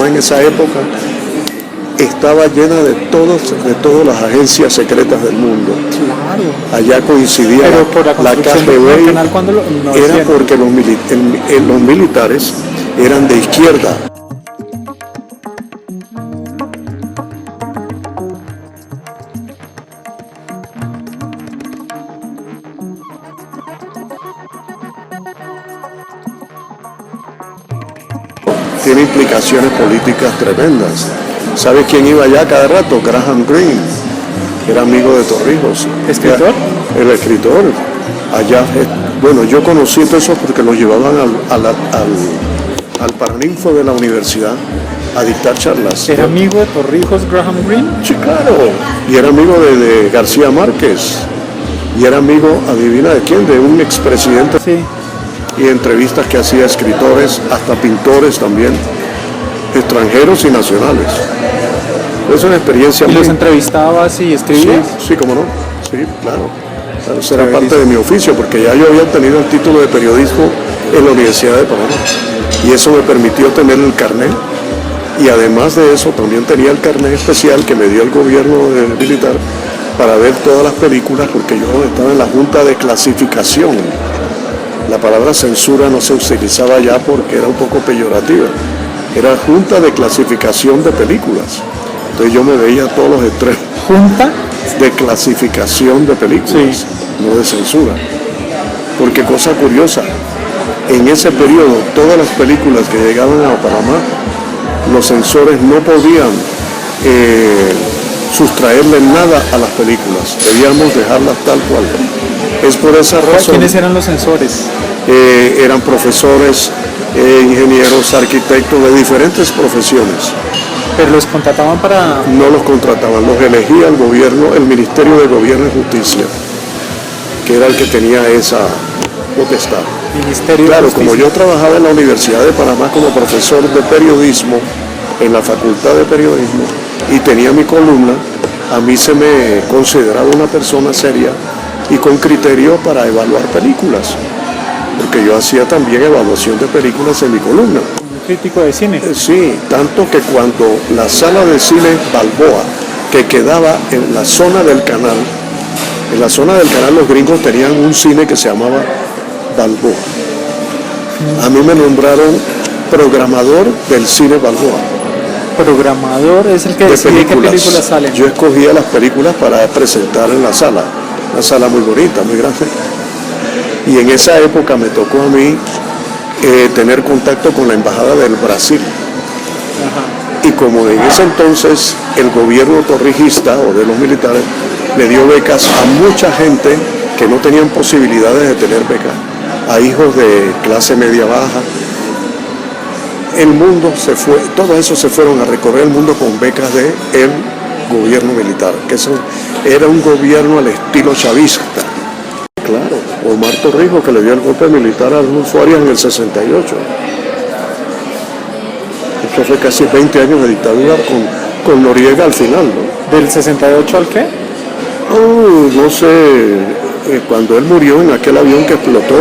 Panamá en esa época estaba llena de todas las agencias secretas del mundo. Claro. Allá coincidía Pero por la construcción del canal, ¿cuándo lo era hacían? porque los militares eran de izquierda. Tiene implicaciones políticas tremendas. ¿Sabes quién iba allá cada rato? Graham Greene, era amigo de Torrijos. ¿Escritor? El escritor. Allá, bueno, yo conocí todo eso porque lo llevaban al Paraninfo de la universidad a dictar charlas. ¿Era amigo de Torrijos Graham Greene? Sí, claro. Y era amigo de García Márquez. Y era amigo, adivina de quién, de un expresidente. Sí. Y entrevistas que hacía escritores, hasta pintores también, extranjeros y nacionales. Es una experiencia ¿Y muy... los entrevistabas y escribías? Sí, cómo no. Sí, claro. Eso era parte de mi oficio, porque ya yo había obtenido el título de periodismo en la Universidad de Panamá. Y eso me permitió tener el carnet. Y además de eso, también tenía el carnet especial que me dio el gobierno militar para ver todas las películas, porque yo estaba en la Junta de Clasificación. La palabra censura no se utilizaba ya porque era un poco peyorativa. Era Junta de Clasificación de Películas. Entonces yo me veía todos los extremos. ¿Junta? De clasificación de películas, sí, no de censura. Porque cosa curiosa, en ese periodo todas las películas que llegaban a Panamá, los censores no podían sustraerle nada a las películas, debíamos dejarlas tal cual. Es por esa razón. ¿Quiénes eran los censores? Eran profesores, ingenieros, arquitectos de diferentes profesiones. ¿Pero los contrataban para...? No los contrataban, los elegía el gobierno, el Ministerio de Gobierno y Justicia, que era el que tenía esa potestad. Ministerio Claro, de Justicia. como yo trabajaba en la Universidad de Panamá como profesor de periodismo, en la Facultad de Periodismo, y tenía mi columna, a mí se me consideraba una persona seria y con criterio para evaluar películas, porque yo hacía también evaluación de películas en mi columna. Crítico de cine. Sí, tanto que cuando la sala de cine Balboa, que quedaba en la zona del canal los gringos tenían un cine que se llamaba Balboa. A mí me nombraron programador del cine Balboa. Programador es el que decide qué películas salen. Yo escogía las películas para presentar en la sala, una sala muy bonita, muy grande. Y en esa época me tocó a mí tener contacto con la Embajada del Brasil. Ajá. Y como en ese entonces el gobierno torrijista o de los militares le dio becas a mucha gente que no tenían posibilidades de tener becas, a hijos de clase media baja, el mundo se fue, todos esos se fueron a recorrer el mundo con becas del gobierno militar, que eso era un gobierno al estilo chavista. Claro, Omar Torrijos, que le dio el golpe militar a Arnulfo Arias en el 68. Esto fue casi 20 años de dictadura con Noriega al final, ¿no? ¿Del 68 al qué? No sé, cuando él murió en aquel avión que explotó,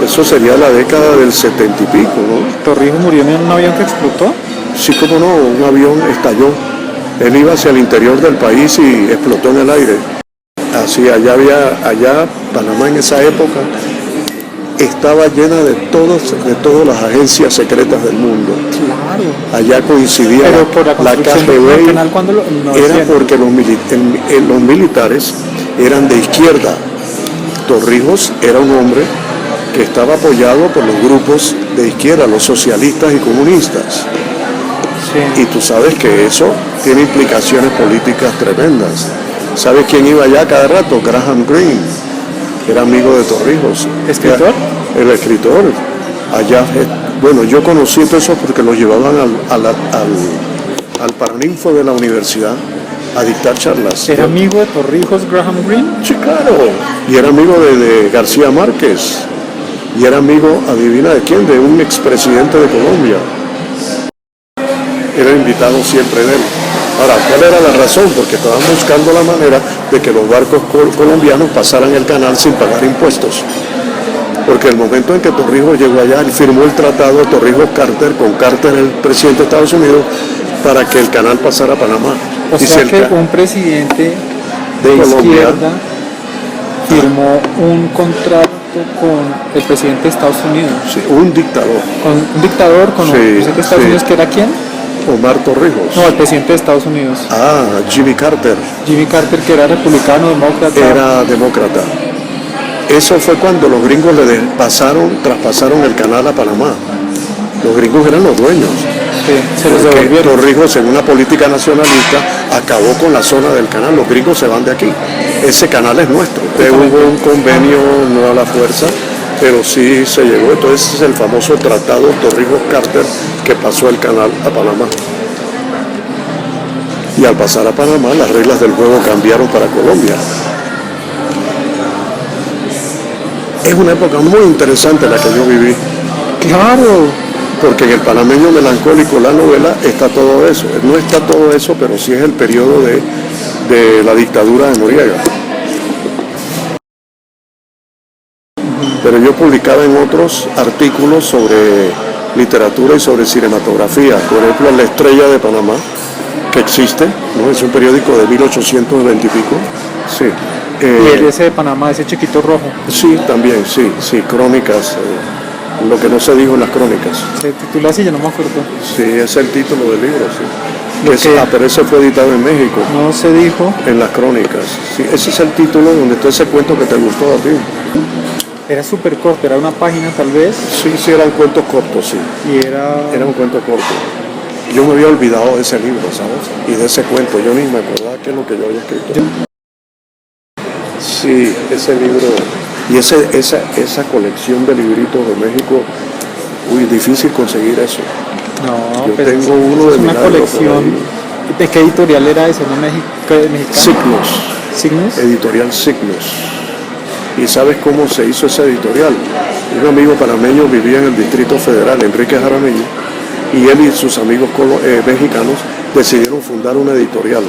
eso sería la década del 70 y pico, ¿no? ¿Torrijos murió en un avión que explotó? Sí, cómo no, un avión estalló. Él iba hacia el interior del país y explotó en el aire. Así, allá Panamá en esa época estaba llena de todas las agencias secretas del mundo. Claro. Allá coincidía. Pero por la construcción del canal, ¿cuándo lo era porque los militares eran de izquierda. Torrijos era un hombre que estaba apoyado por los grupos de izquierda, los socialistas y comunistas. Sí. Y tú sabes que eso tiene implicaciones políticas tremendas. ¿Sabes quién iba allá cada rato? Graham Greene, era amigo de Torrijos. ¿Escritor? El escritor. Allá, bueno, yo conocí todo eso porque lo llevaban al Paraninfo de la universidad a dictar charlas. ¿Era amigo de Torrijos Graham Greene? Sí, claro. Y era amigo de García Márquez. Y era amigo, adivina de quién, de un expresidente de Colombia. Era invitado siempre de él. Ahora, ¿cuál era la razón? Porque estaban buscando la manera de que los barcos colombianos pasaran el canal sin pagar impuestos. Porque el momento en que Torrijos llegó allá, él firmó el tratado Torrijos-Carter, con Carter el presidente de Estados Unidos, para que el canal pasara a Panamá. O sea que un presidente de Colombia, izquierda firmó un contrato con el presidente de Estados Unidos. Sí, un dictador. Con un dictador, con el presidente de Estados Unidos, ¿que era quién? Omar Torrijos. No, el presidente de Estados Unidos. Jimmy Carter. Jimmy Carter, que era republicano, demócrata. Era demócrata. Eso fue cuando los gringos traspasaron el canal a Panamá. Los gringos eran los dueños. Sí, se los devolvieron. Torrijos, en una política nacionalista, acabó con la zona del canal. Los gringos se van de aquí. Ese canal es nuestro. Hubo un convenio, no a la fuerza, pero sí se llegó. Entonces es el famoso tratado Torrijos-Carter que pasó el canal a Panamá. Y al pasar a Panamá, las reglas del juego cambiaron para Colombia. Es una época muy interesante la que yo viví. Claro. Porque en el Panameño Melancólico, la novela, está todo eso. No está todo eso, pero sí es el periodo de la dictadura de Noriega. Pero yo publicaba en otros artículos sobre literatura y sobre cinematografía. Por ejemplo, La Estrella de Panamá, que existe, ¿no? Es un periódico de 1820 y pico. Sí. Y ese de Panamá, ese chiquito rojo. Sí, también, sí, crónicas. Lo que no se dijo en las crónicas. Se titula así, yo no me acuerdo. Sí, es el título del libro, sí. Pero ese fue editado en México. No se dijo. En las crónicas. Sí, ese es el título donde está ese cuento que te gustó a ti. Era súper corto, era una página tal vez. Sí, eran cuentos cortos, sí. Y era un cuento corto. Yo me había olvidado de ese libro, ¿sabes? Y de ese cuento, yo ni me acordaba qué es lo que yo había escrito. Sí, ese libro. Y esa colección de libritos de México, difícil conseguir eso. No, yo pero tengo uno de una colección. ¿De qué editorial era eso? ¿No mexicana? Signos. Editorial Signos. ¿Y sabes cómo se hizo esa editorial? Un amigo panameño vivía en el Distrito Federal, Enrique Jaramillo, y él y sus amigos mexicanos decidieron fundar una editorial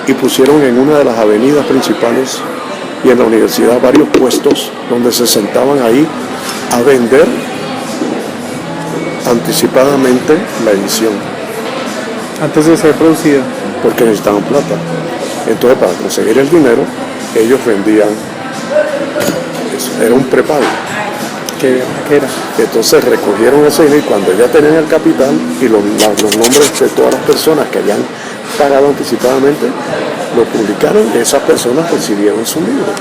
y pusieron en una de las avenidas principales y en la universidad varios puestos donde se sentaban ahí a vender anticipadamente la edición. Antes de ser producida. Porque necesitaban plata. Entonces, para conseguir el dinero, ellos vendían eso. Era un prepago. ¿Qué era? Entonces recogieron ese dinero y cuando ya tenían el capital y los nombres de todas las personas que habían pagado anticipadamente, lo publicaron y esas personas recibieron su libro.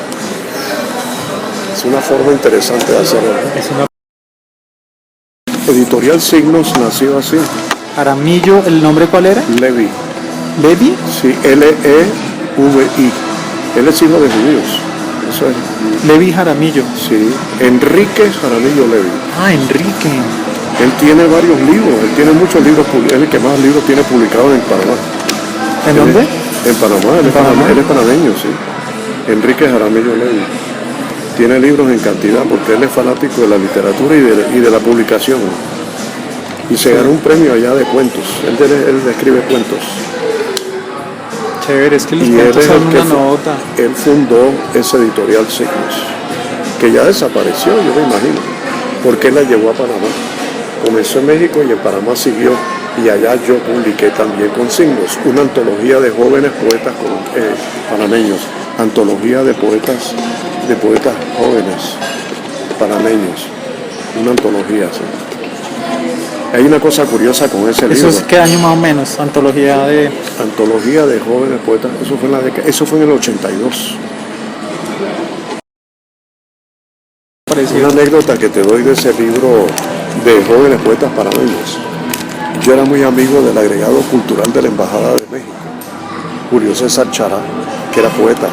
Es una forma interesante de hacerlo. Editorial Signos nació así. Jaramillo, ¿el nombre cuál era? Levi. ¿Levi? Sí, Levi. Él es hijo de judíos. Eso es. Levi Jaramillo. Sí, Enrique Jaramillo Levi. Enrique. Él tiene varios libros, él tiene muchos libros, él es el que más libros tiene publicados en Panamá. ¿En dónde? En Panamá, él es panameño, sí. Enrique Jaramillo Levi. Tiene libros en cantidad porque él es fanático de la literatura y de la publicación. Y se ganó un premio allá de cuentos. Él escribe cuentos. Chévere, es que los cuentos son una nota. Él fundó ese editorial Signos, que ya desapareció, yo me imagino, porque él la llevó a Panamá. Comenzó en México y en Panamá siguió. Y allá yo publiqué también con Signos, una antología de jóvenes poetas panameños, antología de poetas jóvenes panameños, una antología así. Hay una cosa curiosa con ese libro. ¿Eso es qué año más o menos? Antología de jóvenes poetas, eso fue en el 82. Parecido. Una anécdota que te doy de ese libro de jóvenes poetas panameños. Yo era muy amigo del agregado cultural de la Embajada de México, Julio César Chará, que era poeta.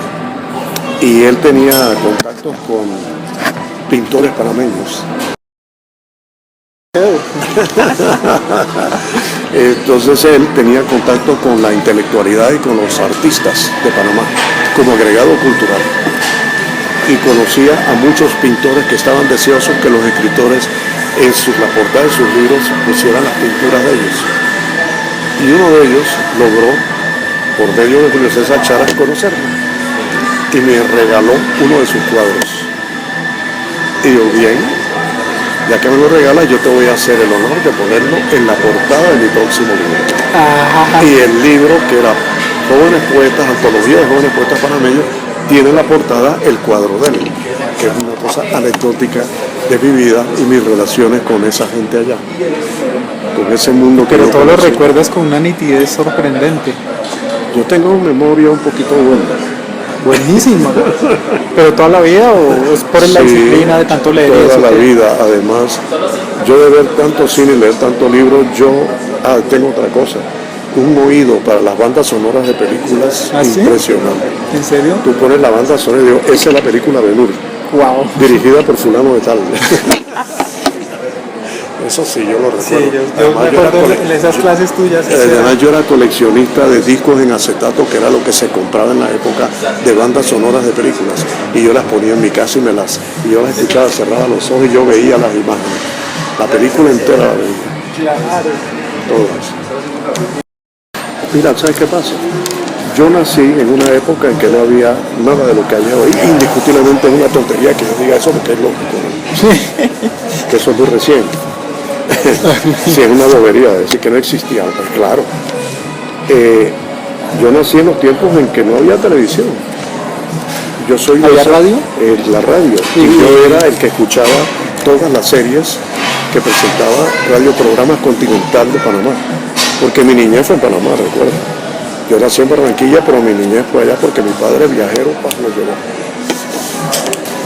Y él tenía contactos con pintores panameños. Entonces él tenía contacto con la intelectualidad y con los artistas de Panamá como agregado cultural. Y conocía a muchos pintores que estaban deseosos que los escritores en la portada de sus libros pusieran las pinturas de ellos. Y uno de ellos logró, por medio de Julio César Chara, conocerme. Y me regaló uno de sus cuadros. Y yo, bien, ya que me lo regalas, yo te voy a hacer el honor de ponerlo en la portada de mi próximo libro. Ajá. Y el libro, que era Jóvenes Poetas, Antología de Jóvenes Poetas Panameños, tiene en la portada el cuadro de él, que es una cosa anecdótica de mi vida y mis relaciones con esa gente allá, con ese mundo que Pero yo todo lo conocí. recuerdas con una nitidez sorprendente. Yo tengo memoria un poquito buena. Buenísima. ¿Pero toda la vida o es por la Sí, disciplina de tanto leer? toda eso la que- vida. Además, yo de ver tanto cine y leer tanto libro, yo tengo otra cosa, un oído para las bandas sonoras de películas ¿Ah, sí? impresionante. ¿En serio? Tú pones la banda sonora y digo, esa es la película Ben Hur, Wow. dirigida por fulano de tal. Eso sí, yo lo Sí, recuerdo. yo Además, me yo era acuerdo en esas clases tuyas. además, yo era coleccionista de discos en acetato, que era lo que se compraba en la época de bandas sonoras de películas. Y yo las ponía en mi casa y yo las escuchaba, cerraba los ojos y yo veía las imágenes. La película entera la veía. Claro. Todas. Mira, ¿sabes qué pasa? Yo nací en una época en que no había nada de lo que hay hoy. Indiscutiblemente es una tontería que yo diga eso porque es lógico, ¿no? Que eso es muy reciente. Sí, es una bobería decir que no existía, pues claro. Yo nací en los tiempos en que no había televisión. Yo soy de ¿Había esa- radio? La radio. Sí. Y yo era el que escuchaba todas las series que presentaba Radio Programas Continental de Panamá. Porque mi niñez fue en Panamá, recuerda. Yo nací en Barranquilla, pero mi niñez fue allá porque mi padre viajero lo llevó.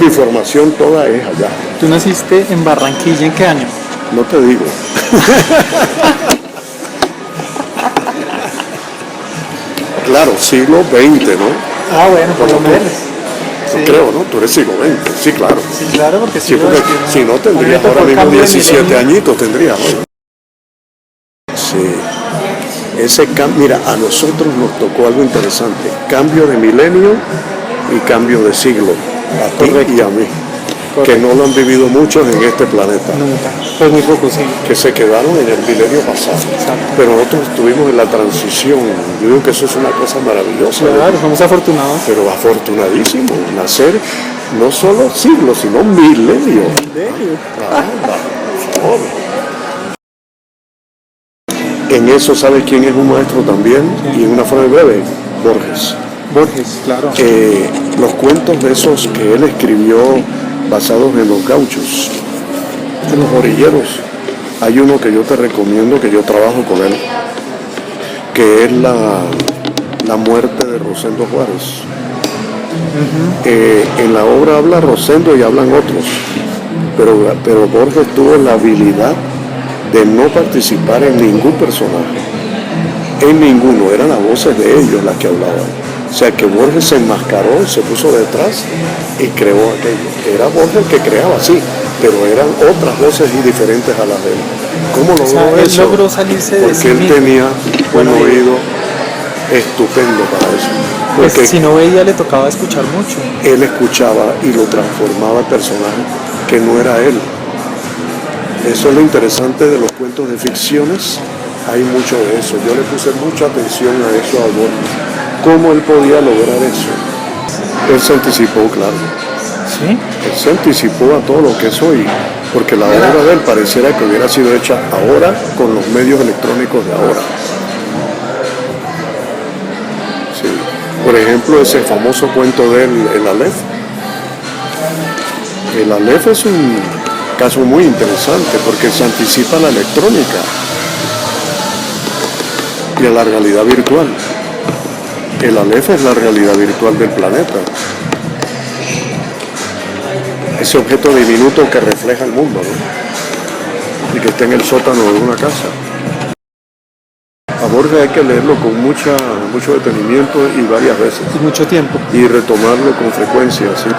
Mi formación toda es allá. ¿Tú naciste en Barranquilla en qué año? No te digo. Claro, siglo XX, ¿no? Ah, bueno, por lo menos. No creo, ¿no? Tú eres siglo XX, sí, claro. Sí, claro, porque Sí, porque si no tendrías ahora mismo 17 añitos, tendrías, ¿no? Sí. Ese cambio, mira, a nosotros nos tocó algo interesante, cambio de milenio y cambio de siglo, a ti y a mí, que no lo han vivido muchos en este planeta, Nunca. Pues muy poco, sí. que se quedaron en el milenio pasado. Pero nosotros estuvimos en la transición. Yo digo que eso es una cosa maravillosa. Claro, somos afortunados. Pero afortunadísimo, nacer no solo siglos, sino milenios. En eso, ¿sabes quién es un maestro también? Y en una forma breve, Borges. Borges, claro. Los cuentos de esos que él escribió basados en los gauchos, en los orilleros. Hay uno que yo te recomiendo, que yo trabajo con él, que es la muerte de Rosendo Juárez. En la obra habla Rosendo y hablan otros, pero Borges tuvo la habilidad de no participar en ningún personaje, en ninguno, eran las voces de ellos las que hablaban. O sea que Borges se enmascaró, se puso detrás y creó aquello. Era Borges que creaba, sí, pero eran otras voces y diferentes a las de él. ¿Cómo logró O sea, él eso? logró salirse de Porque sí él mismo. tenía un oído estupendo para eso. Pues Porque si no veía le tocaba escuchar mucho. él escuchaba y lo transformaba el personaje que no era él. Eso es lo interesante de los cuentos de ficciones, hay mucho de eso. Yo le puse mucha atención a eso a Borges. ¿Cómo él podía lograr eso? Él se anticipó, claro. ¿Sí? Él se anticipó a todo lo que es hoy, porque la obra de él pareciera que hubiera sido hecha ahora con los medios electrónicos de ahora. Sí. Por ejemplo, ese famoso cuento de él, El Aleph. El Aleph es un caso muy interesante porque se anticipa a la electrónica y a la realidad virtual. El Aleph es la realidad virtual del planeta. Ese objeto diminuto que refleja el mundo, ¿no? Y que está en el sótano de una casa. A Borges hay que leerlo con mucho detenimiento y varias veces. Y mucho tiempo. Y retomarlo con frecuencia, ¿sí?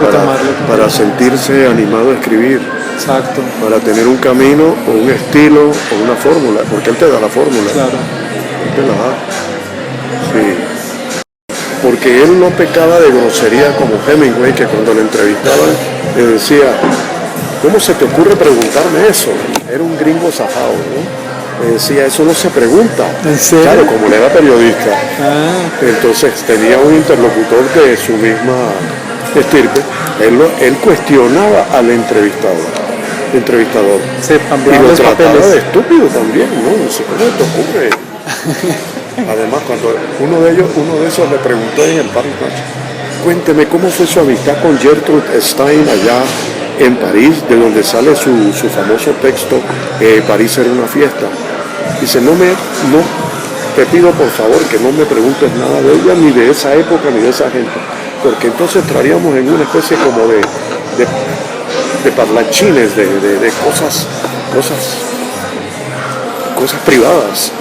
Para sentirse animado a escribir. Exacto. Para tener un camino o un estilo o una fórmula, porque él te da la fórmula. Claro. Él te la da. Sí. Porque él no pecaba de grosería como Hemingway, que cuando le entrevistaban le decía, ¿cómo se te ocurre preguntarme eso? Era un gringo zafado, ¿no? Le decía, eso no se pregunta. ¿En serio? Claro, como él era periodista. Ah, Entonces tenía un interlocutor de su misma estirpe, él cuestionaba al entrevistador. Se Y cambiaban lo los trataba papeles. de estúpido también, ¿no? No sé cómo te ocurre. Además, cuando uno de esos le preguntó en el Paris Match, cuénteme cómo fue su amistad con Gertrude Stein allá en París, de donde sale su famoso texto, París era una fiesta. Dice, no, te pido por favor que no me preguntes nada de ella, ni de esa época, ni de esa gente, porque entonces entraríamos en una especie como de parlanchines, de cosas privadas.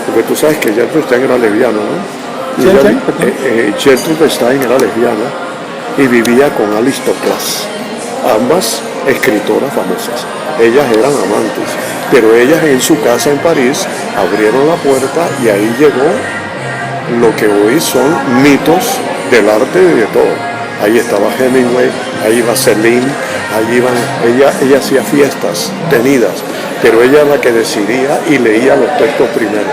Porque tú sabes que Gertrude Stein era lesbiana, ¿no? Gertrude Stein era lesbiana y vivía con Alice Toklas, ambas escritoras famosas. Ellas eran amantes, pero ellas en su casa en París abrieron la puerta y ahí llegó lo que hoy son mitos del arte y de todo. Ahí estaba Hemingway, ahí iba Celine, ella hacía fiestas tenidas, pero ella era la que decidía y leía los textos primero.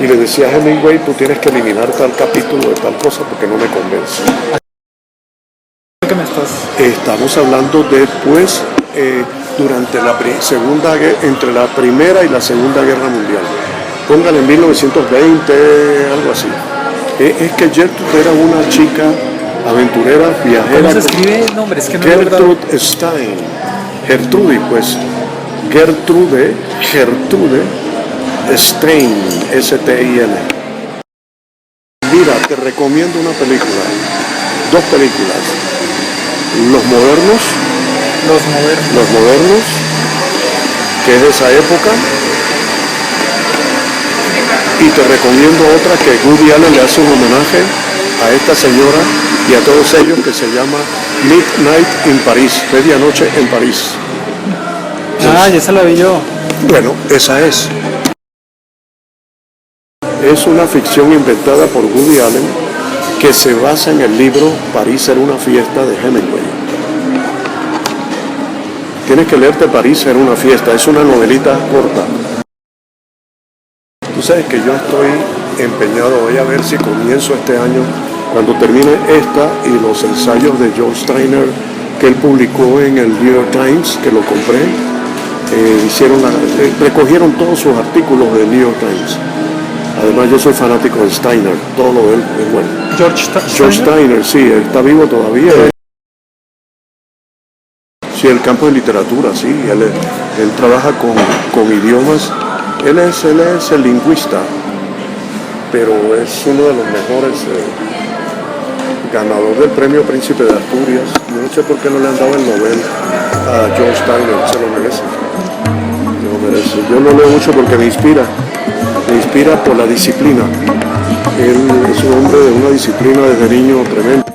Y le decía a Hemingway, tú tienes que eliminar tal capítulo de tal cosa porque no me convence. ¿Qué me estás? Estamos hablando después, durante entre la Primera y la Segunda Guerra Mundial. Póngale en 1920, algo así. Es que Gertrude era una chica aventurera, viajera. ¿Cómo se escribe el nombre? Es que no he logrado. Gertrude Stein. Gertrude, pues. Gertrude Stein, S-T-I-N. Mira, te recomiendo una película, dos películas. Los modernos, que es de esa época. Y te recomiendo otra que Woody Allen le hace un homenaje a esta señora y a todos ellos, que se llama Midnight in Paris, Medianoche en París. Ah, ya se la vi yo. Bueno, esa es. Es una ficción inventada por Woody Allen que se basa en el libro París era una fiesta de Hemingway. Tienes que leerte París era una fiesta, es una novelita corta. Tú sabes que yo estoy empeñado, voy a ver si comienzo este año, cuando termine esta y los ensayos de Joe Steiner que él publicó en el New York Times, que lo compré, recogieron todos sus artículos del New York Times. Además yo soy fanático de Steiner, todo lo de él es bueno. George Steiner, sí, está vivo todavía. Sí, el campo de literatura, sí, él trabaja con idiomas. Él es el lingüista, pero es uno de los mejores ganadores del premio Príncipe de Asturias. No sé por qué no le han dado el Nobel a George Steiner, se lo merece. Yo lo leo mucho porque me inspira por la disciplina. Él es un hombre de una disciplina desde niño tremenda.